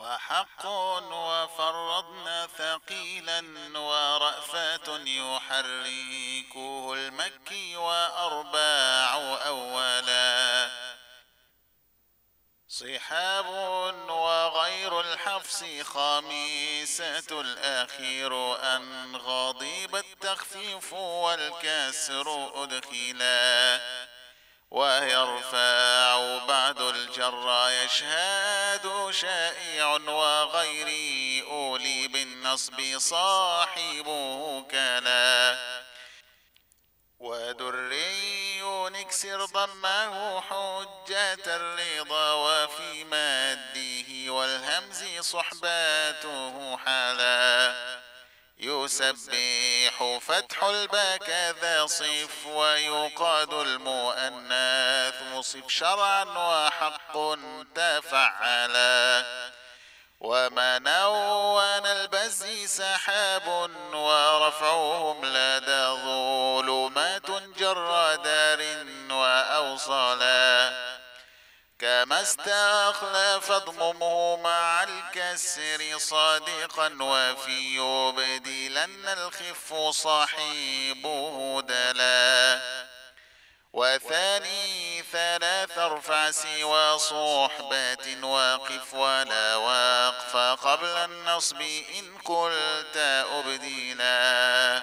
وحق وفرضنا ثقيلا ورأفات يحركه المكي وأرباع أولا صحاب وغير الحفص خامسة الأخير أن غضيب التخفيف والكسر أدخلا ويرفع بعد الجر يشهد شائع وغير أولي بالنصب صاحبه كلا ودري نكسر ضمه حجة الرضا وفي مده والهمز صحباته حالا يسبح فتح الباء كذا صف ويقاد المؤنث صف شرعا وحق تفعلا ومنون البزي سحاب ورفعهم لدى ظلمات جر دار وأوصالا كما استخلف اضممه مع الكسر صادقا وفي يبدلن الخف صاحبه دلا وثاني ثلاث ارفع سوى صحبات واقف ولا وقف قبل النصب إن قلت أبدلا